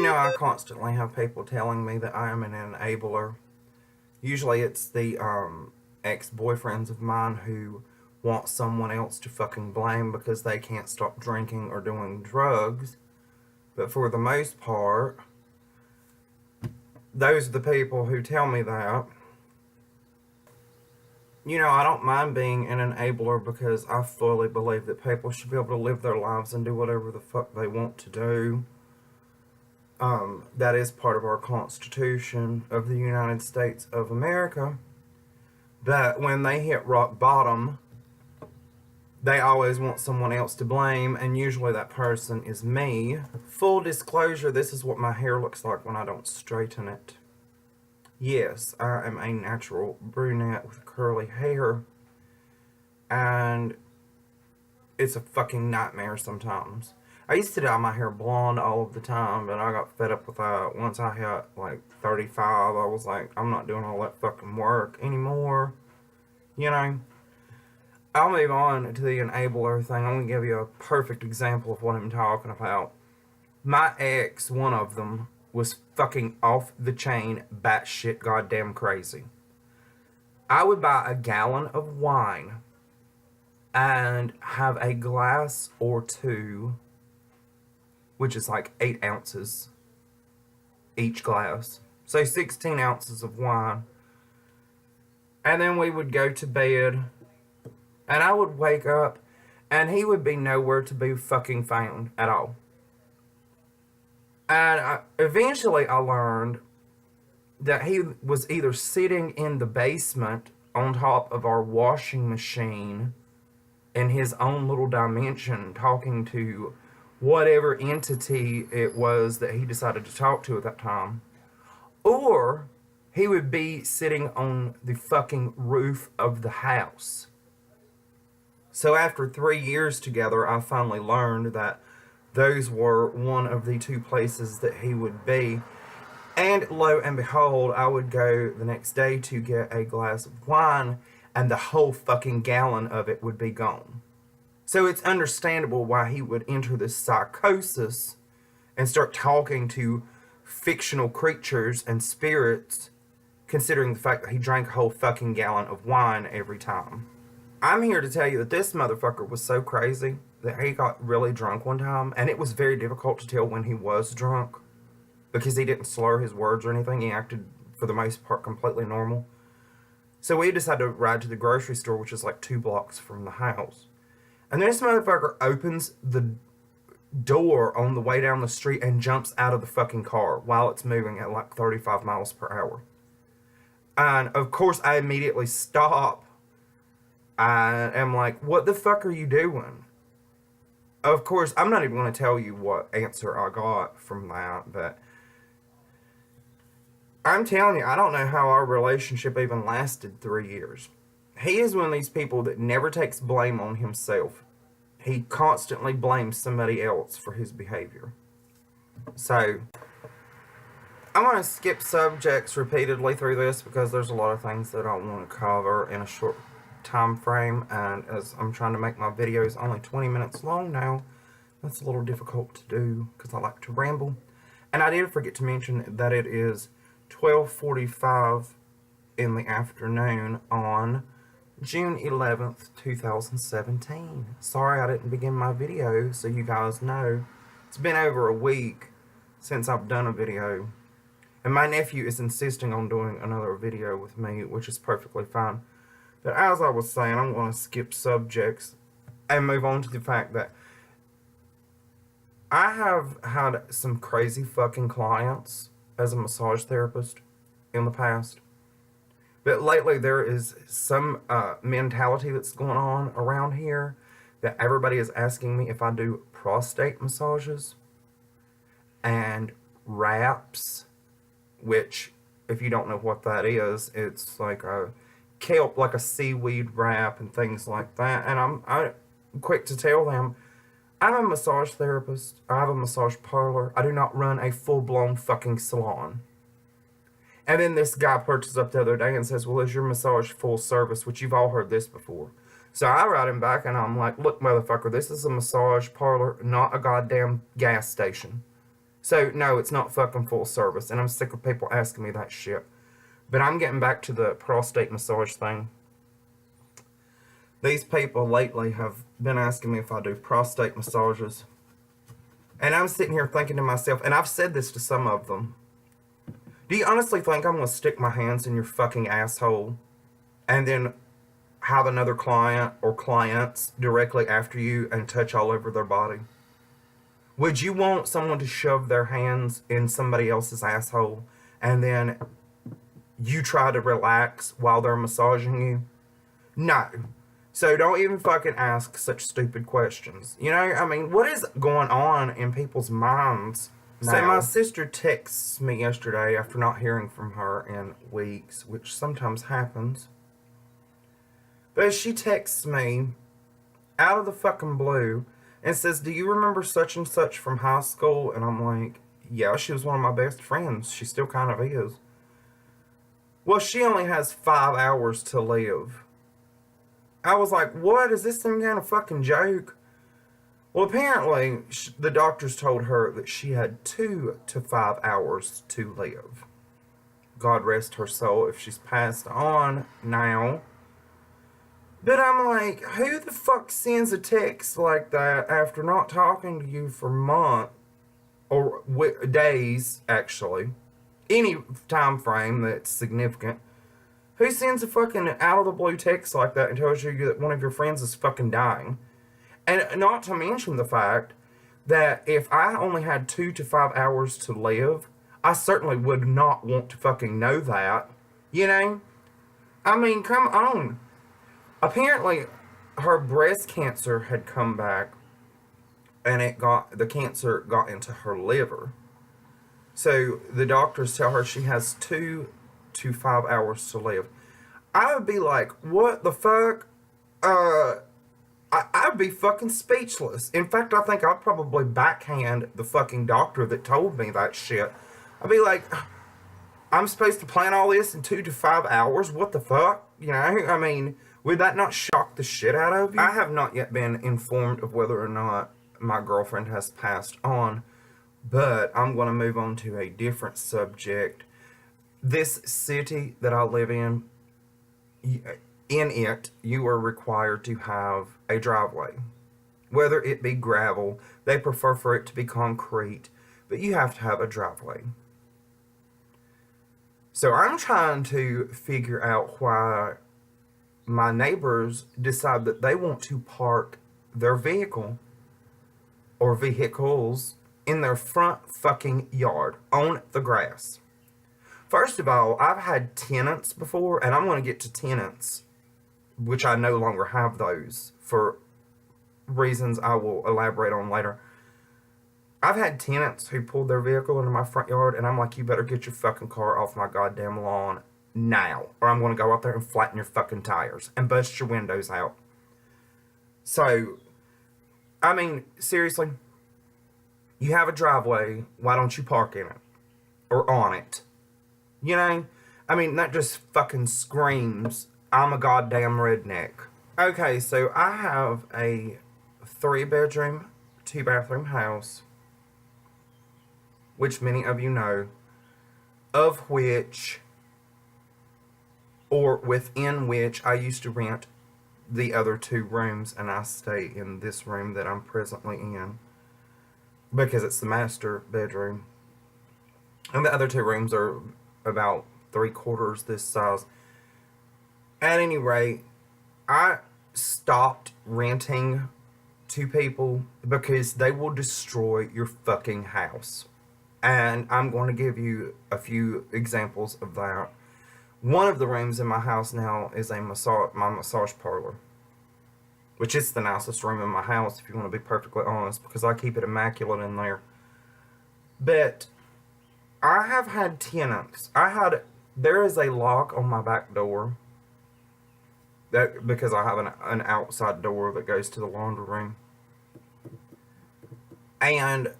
You know, I constantly have people telling me that I am an enabler. Usually it's the ex-boyfriends of mine who want someone else to fucking blame because they can't stop drinking or doing drugs. But for the most part, those are the people who tell me that. You know, I don't mind being an enabler because I fully believe that people should be able to live their lives and do whatever the fuck they want to do. That is part of our Constitution of the United States of America. But when they hit rock bottom, they always want someone else to blame, and usually that person is me. Full disclosure, this is what my hair looks like when I don't straighten it. Yes, I am a natural brunette with curly hair, and it's a fucking nightmare sometimes. I used to dye my hair blonde all of the time, but I got fed up with that. Once I hit like 35, I was like, I'm not doing all that fucking work anymore. You know? I'll move on to the enabler thing. I'm going to give you a perfect example of what I'm talking about. My ex, one of them, was fucking off the chain, batshit goddamn crazy. I would buy a gallon of wine and have a glass or two, which is like 8 ounces each glass. So 16 ounces of wine. And then we would go to bed, and I would wake up, and he would be nowhere to be fucking found at all. And eventually I learned that he was either sitting in the basement on top of our washing machine in his own little dimension talking to whatever entity it was that he decided to talk to at that time. Or he would be sitting on the fucking roof of the house. So after 3 years together, I finally learned that those were one of the two places that he would be. And lo and behold, I would go the next day to get a glass of wine, and the whole fucking gallon of it would be gone. So it's understandable why he would enter this psychosis and start talking to fictional creatures and spirits, considering the fact that he drank a whole fucking gallon of wine every time. I'm here to tell you that this motherfucker was so crazy that he got really drunk one time, and it was very difficult to tell when he was drunk because he didn't slur his words or anything. He acted, for the most part, completely normal. So we decided to ride to the grocery store, which is like 2 blocks from the house. And this motherfucker opens the door on the way down the street and jumps out of the fucking car while it's moving at like 35 miles per hour. And of course, I immediately stop. I am like, what the fuck are you doing? Of course, I'm not even going to tell you what answer I got from that, but I'm telling you, I don't know how our relationship even lasted 3 years. He is one of these people that never takes blame on himself. He constantly blames somebody else for his behavior. So, I'm going to skip subjects repeatedly through this because there's a lot of things that I want to cover in a short time frame, and as I'm trying to make my videos only 20 minutes long now, that's a little difficult to do because I like to ramble. And I did forget to mention that it is 12:45 in the afternoon on June 11th, 2017. Sorry I didn't begin my video, so you guys know. It's been over a week since I've done a video, and my nephew is insisting on doing another video with me, which is perfectly fine. But as I was saying, I'm going to skip subjects and move on to the fact that I have had some crazy fucking clients as a massage therapist in the past. But lately there is some mentality that's going on around here that everybody is asking me if I do prostate massages and wraps, which, if you don't know what that is, it's like a kelp, like a seaweed wrap and things like that. And I'm quick to tell them, I'm a massage therapist. I have a massage parlor. I do not run a full-blown fucking salon. And then this guy purchased up the other day and says, well, is your massage full service? Which you've all heard this before. So I write him back and I'm like, look, motherfucker, this is a massage parlor, not a goddamn gas station. So, no, it's not fucking full service. And I'm sick of people asking me that shit. But I'm getting back to the prostate massage thing. These people lately have been asking me if I do prostate massages. And I'm sitting here thinking to myself, and I've said this to some of them, do you honestly think I'm going to stick my hands in your fucking asshole and then have another client or clients directly after you and touch all over their body? Would you want someone to shove their hands in somebody else's asshole and then you try to relax while they're massaging you? No. So don't even fucking ask such stupid questions. You know, I mean, what is going on in people's minds now? So my sister texts me yesterday after not hearing from her in weeks, which sometimes happens. But she texts me out of the fucking blue and says, do you remember such and such from high school? And I'm like, yeah, she was one of my best friends. She still kind of is. Well, she only has 5 hours to live. I was like, what? Is this some kind of fucking joke? Well, apparently, the doctors told her that she had 2 to 5 hours to live. God rest her soul if she's passed on now. But I'm like, who the fuck sends a text like that after not talking to you for months, or days, actually, any time frame that's significant? Who sends a fucking out-of-the-blue text like that and tells you that one of your friends is fucking dying? And not to mention the fact that if I only had 2 to 5 hours to live, I certainly would not want to fucking know that. You know? I mean, come on. Apparently, her breast cancer had come back, and the cancer got into her liver. So the doctors tell her she has 2 to 5 hours to live. I would be like, what the fuck? I'd be fucking speechless. In fact, I think I'd probably backhand the fucking doctor that told me that shit. I'd be like, I'm supposed to plan all this in 2 to 5 hours? What the fuck? You know, I mean, would that not shock the shit out of you? I have not yet been informed of whether or not my girlfriend has passed on, but I'm going to move on to a different subject. This city that I live in it, you are required to have a driveway. Whether it be gravel, they prefer for it to be concrete, but you have to have a driveway. So I'm trying to figure out why my neighbors decide that they want to park their vehicle or vehicles in their front fucking yard on the grass. First of all, I've had tenants before, and I'm going to get to tenants, which I no longer have those for reasons I will elaborate on later. I've had tenants who pulled their vehicle into my front yard, and I'm like, you better get your fucking car off my goddamn lawn now, or I'm going to go out there and flatten your fucking tires and bust your windows out. So, I mean, seriously, you have a driveway, why don't you park in it? Or on it? You know? I mean, that just fucking screams, I'm a goddamn redneck. Okay, so I have a 3-bedroom, 2-bathroom house, which many of you know, of which, or within which, I used to rent the other 2 rooms, and I stay in this room that I'm presently in, because it's the master bedroom. And the other 2 rooms are about 3/4 this size. At any rate, I stopped renting to people because they will destroy your fucking house. And I'm going to give you a few examples of that. One of the rooms in my house now is my massage parlor, which is the nicest room in my house, if you want to be perfectly honest, because I keep it immaculate in there. But I have had tenants. There is a lock on my back door, because I have an outside door that goes to the laundry room. And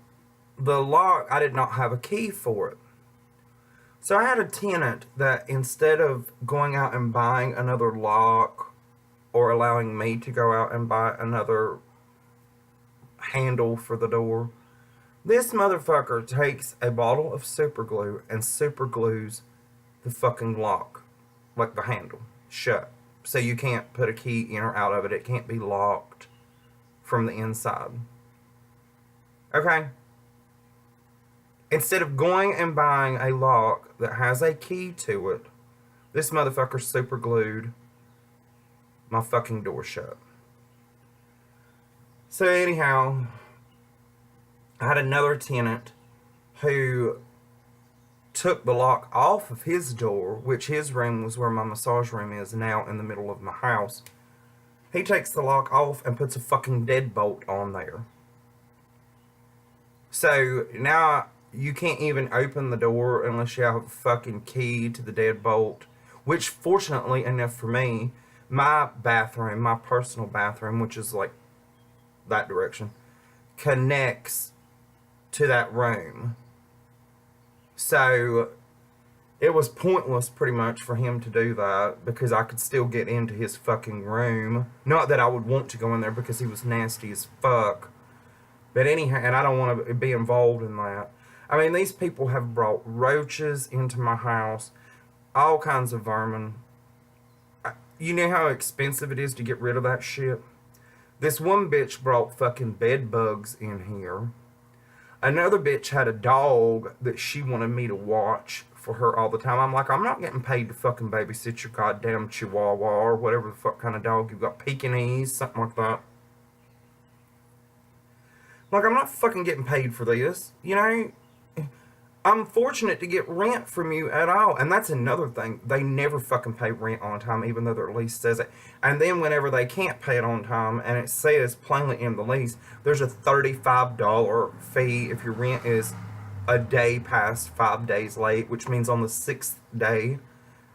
the lock, I did not have a key for it. So I had a tenant that, instead of going out and buying another lock or allowing me to go out and buy another handle for the door, This motherfucker takes a bottle of super glue and super glues the fucking lock, like the handle, shut. So you can't put a key in or out of it. It can't be locked from the inside. Okay? Instead of going and buying a lock that has a key to it, this motherfucker super glued my fucking door shut. So anyhow, I had another tenant who took the lock off of his door, which his room was where my massage room is now, in the middle of my house. He takes the lock off and puts a fucking deadbolt on there. So now you can't even open the door unless you have a fucking key to the deadbolt, which fortunately enough for me, my bathroom, my personal bathroom, which is like that direction, connects to that room. So it was pointless pretty much for him to do that, because I could still get into his fucking room. Not that I would want to go in there because he was nasty as fuck. But anyhow, and I don't want to be involved in that. I mean, these people have brought roaches into my house, all kinds of vermin. You know how expensive it is to get rid of that shit? This one bitch brought fucking bed bugs in here. Another bitch had a dog that she wanted me to watch for her all the time. I'm like, I'm not getting paid to fucking babysit your goddamn Chihuahua or whatever the fuck kind of dog you've got, Pekingese, something like that. Like, I'm not fucking getting paid for this, you know? I'm fortunate to get rent from you at all. And that's another thing. They never fucking pay rent on time, even though their lease says it. And then whenever they can't pay it on time, and it says plainly in the lease, there's a $35 fee if your rent is a day past 5 days late, which means on the 6th day,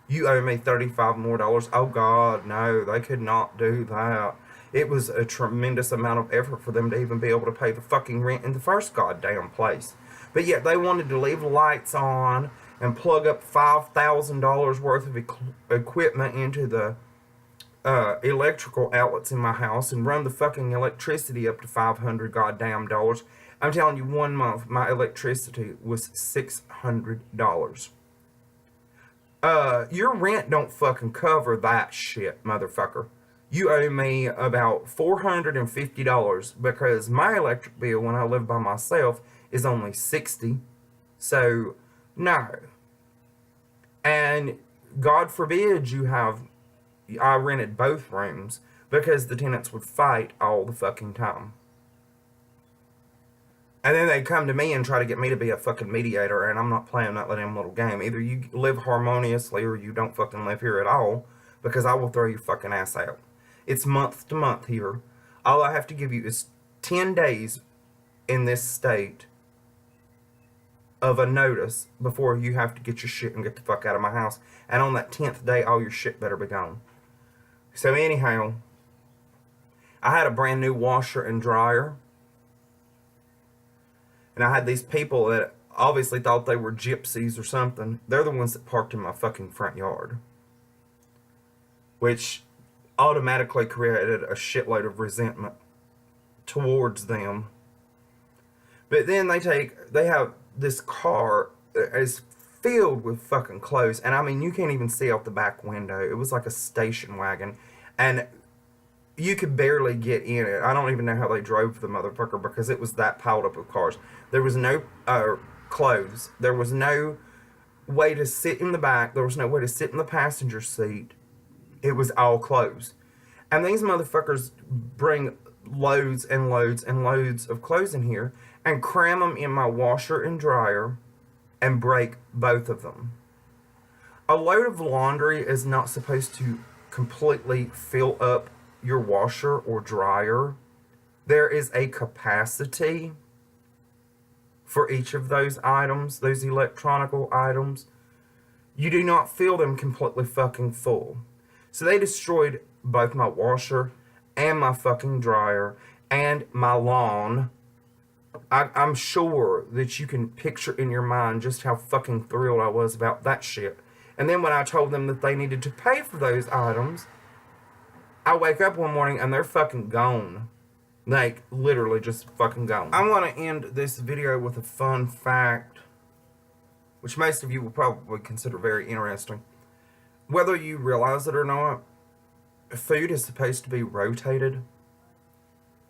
you owe me $35 more. Oh, God, no, they could not do that. It was a tremendous amount of effort for them to even be able to pay the fucking rent in the first goddamn place. But yet they wanted to leave the lights on and plug up $5,000 worth of equipment into the electrical outlets in my house and run the fucking electricity up to $500 goddamn dollars. I'm telling you, 1 month my electricity was $600. Your rent don't fucking cover that shit, motherfucker. You owe me about $450 because my electric bill when I live by myself is only $60. So, no. And God forbid I rented both rooms because the tenants would fight all the fucking time. And then they come to me and try to get me to be a fucking mediator, and I'm not playing that damn little game. Either you live harmoniously or you don't fucking live here at all, because I will throw your fucking ass out. It's month to month here. All I have to give you is 10 days in this state of a notice before you have to get your shit and get the fuck out of my house. And on that 10th day, all your shit better be gone. So anyhow, I had a brand new washer and dryer. And I had these people that obviously thought they were gypsies or something. They're the ones that parked in my fucking front yard, which automatically created a shitload of resentment towards them. But then they have this car that is filled with fucking clothes, and I mean, you can't even see out the back window. It was like a station wagon, and you could barely get in it. I don't even know how they drove the motherfucker because it was that piled up with cars. There was no clothes. There was no way to sit in the back. There was no way to sit in the passenger seat. It was all clothes. And these motherfuckers bring loads and loads and loads of clothes in here and cram them in my washer and dryer and break both of them. A load of laundry is not supposed to completely fill up your washer or dryer. There is a capacity for each of those items, those electronical items. You do not fill them completely fucking full. So they destroyed both my washer and my fucking dryer and my lawn. I'm sure that you can picture in your mind just how fucking thrilled I was about that shit. And then when I told them that they needed to pay for those items, I wake up one morning and they're fucking gone. Like, literally just fucking gone. I'm going to end this video with a fun fact, which most of you will probably consider very interesting. Whether you realize it or not, food is supposed to be rotated.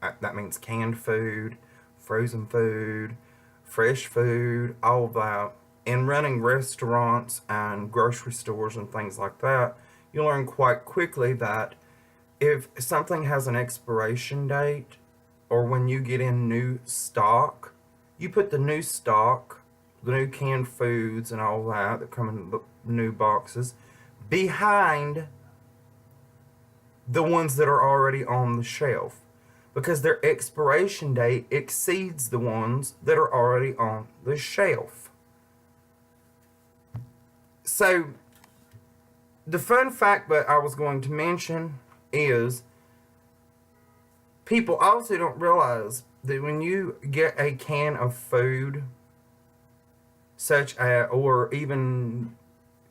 That means canned food, frozen food, fresh food, all of that. In running restaurants and grocery stores and things like that, you learn quite quickly that if something has an expiration date, or when you get in new stock, you put the new stock, the new canned foods and all that come in the new boxes, behind the ones that are already on the shelf, because their expiration date exceeds the ones that are already on the shelf. So, the fun fact that I was going to mention is people also don't realize that when you get a can of food, such as, or even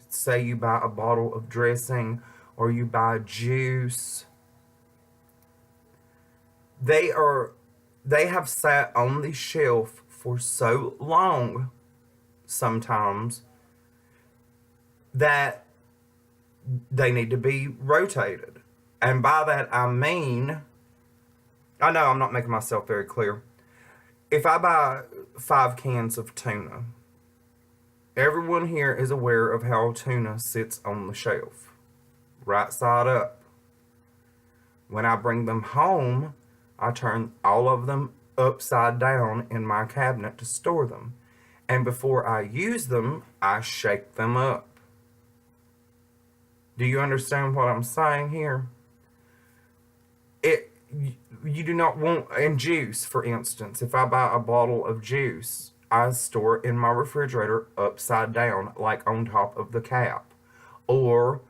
say you buy a bottle of dressing or you buy juice, they have sat on the shelf for so long sometimes that they need to be rotated. And by that I mean, I know I'm not making myself very clear. If I buy 5 cans of tuna, everyone here is aware of how tuna sits on the shelf, right side up. When I bring them home, I turn all of them upside down in my cabinet to store them. And before I use them, I shake them up. Do you understand what I'm saying here? You do not want, in juice, for instance, if I buy a bottle of juice, I store it in my refrigerator upside down, like on top of the cap. Or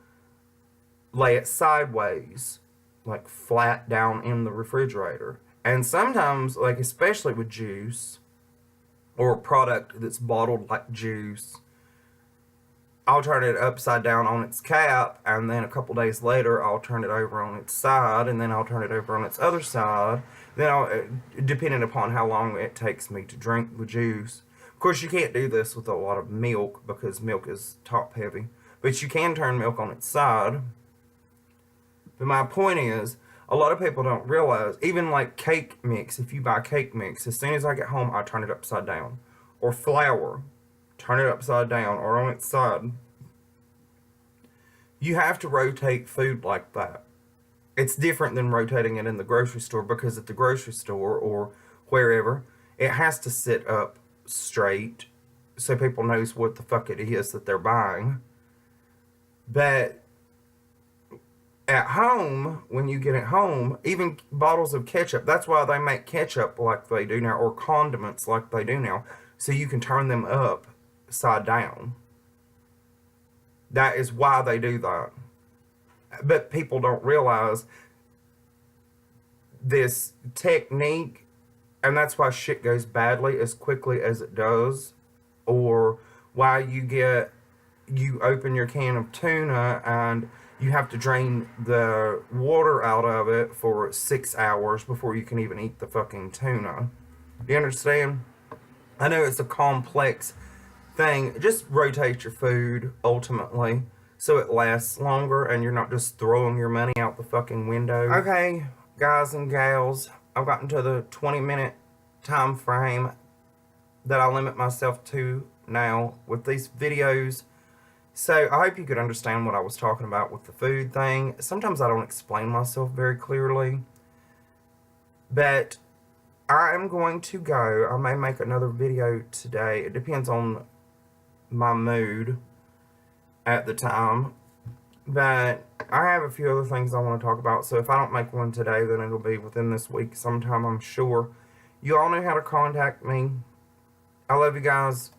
lay it sideways, like flat down in the refrigerator. And sometimes, like especially with juice, or a product that's bottled like juice, I'll turn it upside down on its cap, and then a couple days later I'll turn it over on its side, and then I'll turn it over on its other side. Then depending upon how long it takes me to drink the juice. Of course, you can't do this with a lot of milk because milk is top heavy, but you can turn milk on its side. But my point is, a lot of people don't realize, even like cake mix, if you buy cake mix, as soon as I get home, I turn it upside down. Or flour, turn it upside down or on its side. You have to rotate food like that. It's different than rotating it in the grocery store, because at the grocery store or wherever, it has to sit up straight so people knows what the fuck it is that they're buying. But at home, when you get it home, even bottles of ketchup, that's why they make ketchup like they do now, or condiments like they do now, so you can turn them upside down. That is why they do that. But people don't realize this technique, and that's why shit goes badly as quickly as it does, or why you open your can of tuna and you have to drain the water out of it for 6 hours before you can even eat the fucking tuna. You understand? I know it's a complex thing. Just rotate your food, ultimately, so it lasts longer and you're not just throwing your money out the fucking window. Okay, guys and gals, I've gotten to the 20-minute time frame that I limit myself to now with these videos. So I hope you could understand what I was talking about with the food thing. Sometimes I don't explain myself very clearly, but I am going to go. I may make another video today. It depends on my mood at the time, but I have a few other things I want to talk about, so if I don't make one today, then it'll be within this week sometime, I'm sure. You all know how to contact me. I love you guys.